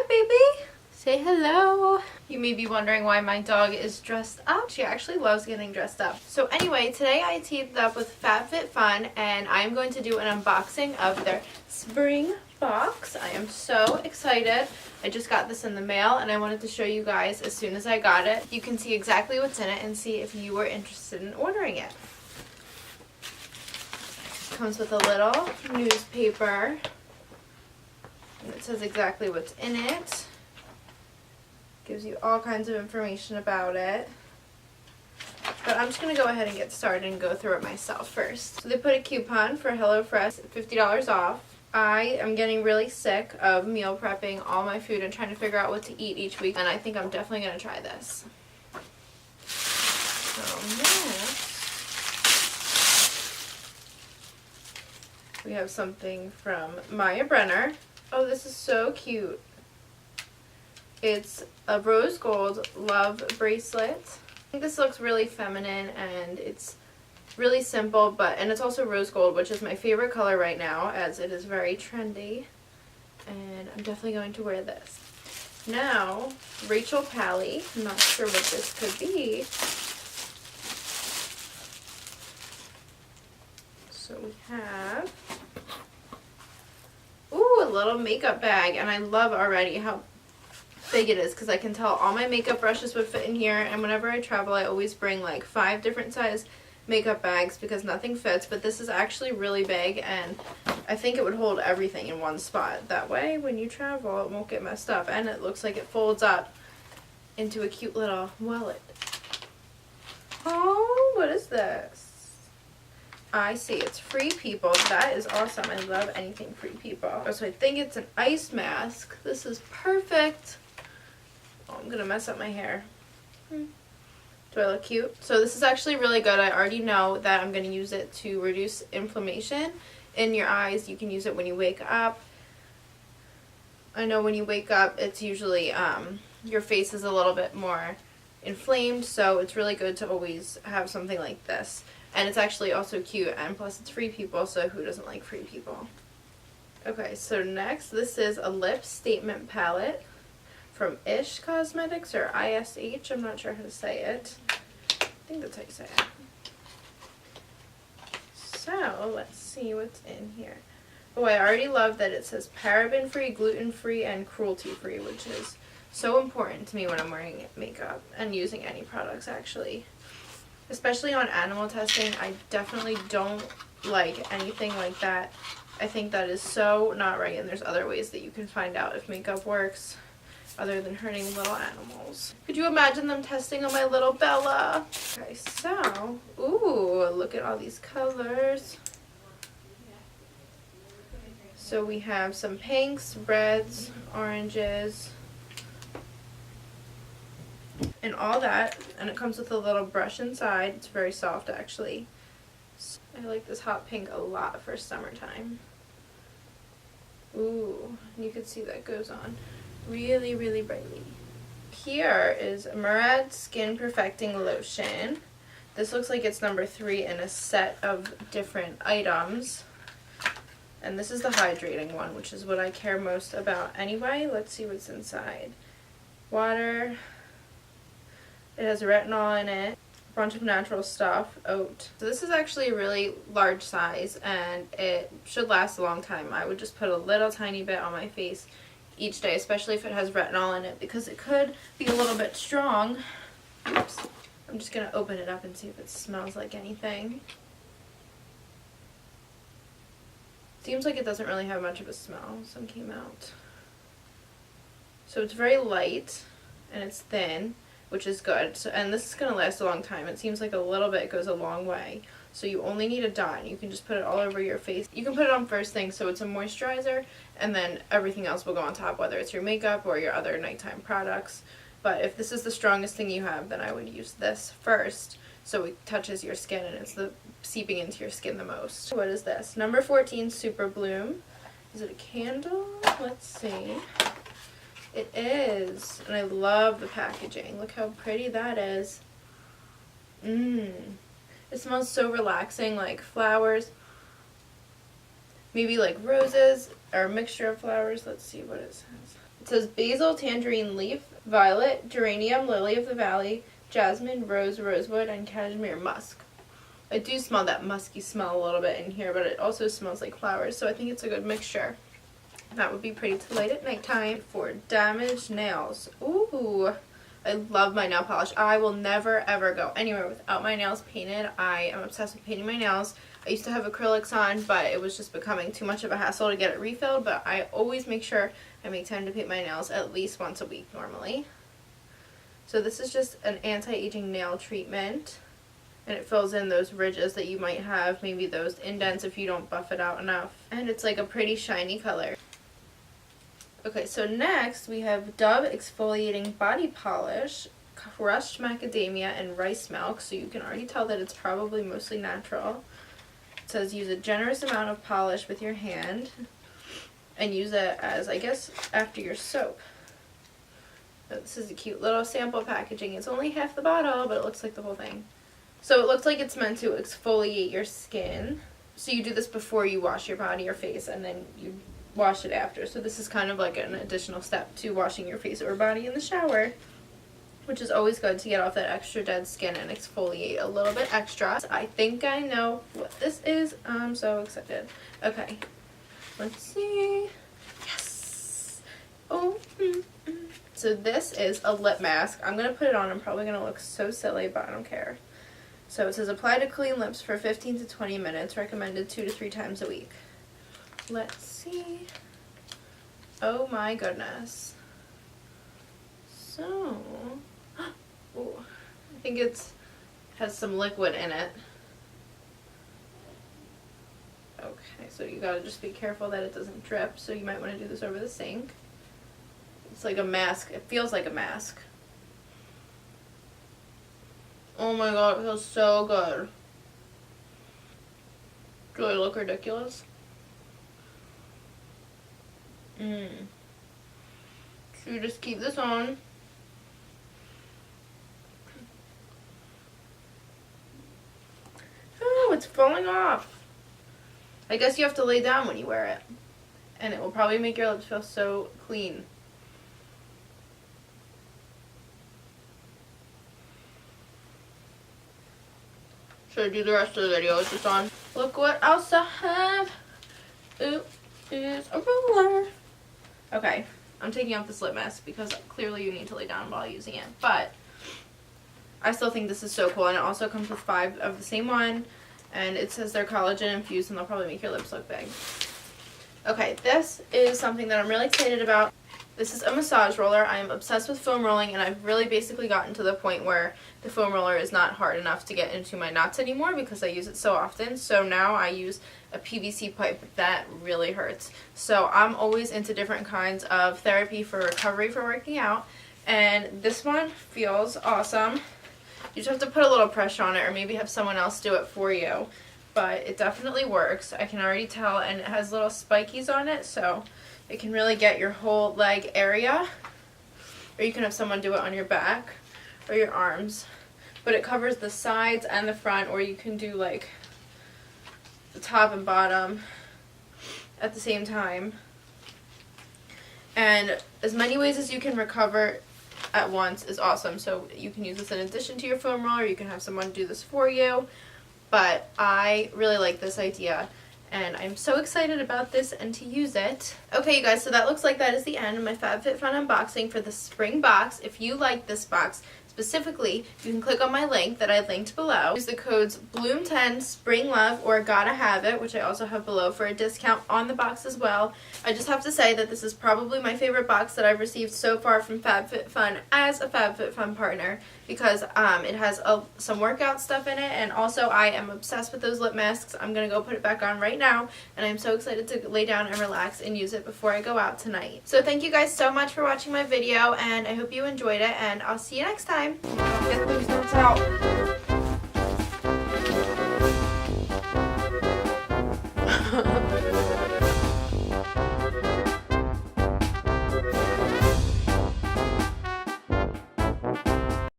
baby. Say hello. You may be wondering why my dog is dressed up. She actually loves getting dressed up. So anyway, today I teamed up with FabFitFun and I'm going to do an unboxing of their spring box. I am so excited. I just got this in the mail and I wanted to show you guys as soon as I got it. You can see exactly what's in it and see if you were interested in ordering it. It comes with a little newspaper and it says exactly what's in it. Gives you all kinds of information about it. But I'm just going to go ahead and get started and go through it myself first. So they put a coupon for HelloFresh, $50 off. I am getting really sick of meal prepping all my food and trying to figure out what to eat each week, and I think I'm definitely going to try this. So next, we have something from Maya Brenner. Oh, this is so cute. It's a rose gold love bracelet. I think this looks really feminine and it's really simple, and it's also rose gold, which is my favorite color right now as it is very trendy. And I'm definitely going to wear this. Now, Rachel Pally. I'm not sure what this could be. So we have, ooh, a little makeup bag, and I love already how big it is because I can tell all my makeup brushes would fit in here, and whenever I travel I always bring like 5 different size makeup bags because nothing fits, but this is actually really big and I think it would hold everything in one spot. That way when you travel it won't get messed up, and it looks like it folds up into a cute little wallet. Oh, what is this? I see, it's Free People. That is awesome. I love anything Free People. So I think it's an ice mask. This is perfect. Oh, I'm gonna mess up my hair. Do I look cute? So this is actually really good. I already know that I'm gonna use it to reduce inflammation in your eyes. You can use it when you wake up. I know when you wake up it's usually your face is a little bit more inflamed, so it's really good to always have something like this. And it's actually also cute, and plus it's Free People, so who doesn't like Free People? Okay, so next, this is a lip statement palette from Ish Cosmetics, or ISH, I'm not sure how to say it. I think that's how you say it. So, let's see what's in here. Oh, I already love that it says paraben-free, gluten-free, and cruelty-free, which is so important to me when I'm wearing makeup and using any products, actually. Especially on animal testing, I definitely don't like anything like that. I think that is so not right, and there's other ways that you can find out if makeup works other than hurting little animals. Could you imagine them testing on my little Bella? Okay, so, ooh, look at all these colors. So we have some pinks, reds, oranges, and all that, and it comes with a little brush inside. It's very soft, actually. I like this hot pink a lot for summertime. Ooh, you can see that goes on really, really brightly. Here is Murad Skin Perfecting Lotion. This looks like it's number 3 in a set of different items. And this is the hydrating one, which is what I care most about anyway. Let's see what's inside. Water. It has retinol in it, a bunch of natural stuff, oat. So this is actually a really large size and it should last a long time. I would just put a little tiny bit on my face each day, especially if it has retinol in it, because it could be a little bit strong. Oops. I'm just going to open it up and see if it smells like anything. Seems like it doesn't really have much of a smell. Some came out. So it's very light and it's thin, which is good. So, and this is going to last a long time. It seems like a little bit goes a long way. So you only need a dot, and you can just put it all over your face. You can put it on first thing, so it's a moisturizer, and then everything else will go on top, whether it's your makeup or your other nighttime products. But if this is the strongest thing you have, then I would use this first, so it touches your skin and it's seeping into your skin the most. What is this? Number 14 Super Bloom. Is it a candle? Let's see. It is, and I love the packaging. Look how pretty that is. It smells so relaxing, like flowers. Maybe like roses or a mixture of flowers. Let's see what it says. It says basil, tangerine leaf, violet, geranium, lily of the valley, jasmine, rose, rosewood, and cashmere musk. I do smell that musky smell a little bit in here, but it also smells like flowers, so I think it's a good mixture. That would be pretty to light at nighttime. For damaged nails. Ooh, I love my nail polish. I will never ever go anywhere without my nails painted. I am obsessed with painting my nails. I used to have acrylics on, but it was just becoming too much of a hassle to get it refilled, but I always make sure I make time to paint my nails at least once a week normally. So this is just an anti-aging nail treatment, and it fills in those ridges that you might have, maybe those indents if you don't buff it out enough. And it's like a pretty shiny color. Okay, so next we have Dove Exfoliating Body Polish, crushed macadamia and rice milk, so you can already tell that it's probably mostly natural. It says use a generous amount of polish with your hand and use it as, I guess, after your soap. But this is a cute little sample packaging. It's only half the bottle, but it looks like the whole thing. So it looks like it's meant to exfoliate your skin. So you do this before you wash your body or face, and then you wash it after. So this is kind of like an additional step to washing your face or body in the shower, which is always good to get off that extra dead skin and exfoliate a little bit extra. I think I know what this is. I'm so excited. Okay, let's see. Yes! Oh, So this is a lip mask. I'm going to put it on. I'm probably going to look so silly, but I don't care. So it says apply to clean lips for 15 to 20 minutes, recommended 2 to 3 times a week. Let's see. Oh my goodness. So, ooh, I think it has some liquid in it. Okay, so you gotta just be careful that it doesn't drip, so you might want to do this over the sink. It's like a mask. It feels like a mask. Oh my god, it feels so good. Do I look ridiculous? So you just keep this on. Oh, it's falling off. I guess you have to lay down when you wear it. And it will probably make your lips feel so clean. Should I do the rest of the video with this on? Look what else I have. Ooh, is a roller. Okay, I'm taking off this lip mask because clearly you need to lay down while using it. But I still think this is so cool. And it also comes with 5 of the same one. And it says they're collagen infused and they'll probably make your lips look big. Okay, this is something that I'm really excited about. This is a massage roller. I am obsessed with foam rolling, and I've really basically gotten to the point where the foam roller is not hard enough to get into my knots anymore because I use it so often. So now I use a PVC pipe. That really hurts. So I'm always into different kinds of therapy for recovery for working out, and this one feels awesome. You just have to put a little pressure on it or maybe have someone else do it for you, but it definitely works. I can already tell, and it has little spikies on it, so it can really get your whole leg area, or you can have someone do it on your back or your arms, but it covers the sides and the front, or you can do like the top and bottom at the same time, and as many ways as you can recover at once is awesome. So you can use this in addition to your foam roller, you can have someone do this for you, but I really like this idea. And I'm so excited about this and to use it. Okay, you guys, so that looks like that is the end of my FabFitFun unboxing for the spring box. If you like this box specifically, you can click on my link that I linked below. Use the codes Bloom10, SPRINGLOVE, or Gotta Have It, which I also have below, for a discount on the box as well. I just have to say that this is probably my favorite box that I've received so far from FabFitFun as a FabFitFun partner, because it has some workout stuff in it, and also I am obsessed with those lip masks. I'm going to go put it back on right now, and I'm so excited to lay down and relax and use it before I go out tonight. So thank you guys so much for watching my video, and I hope you enjoyed it, and I'll see you next time. Get those notes out.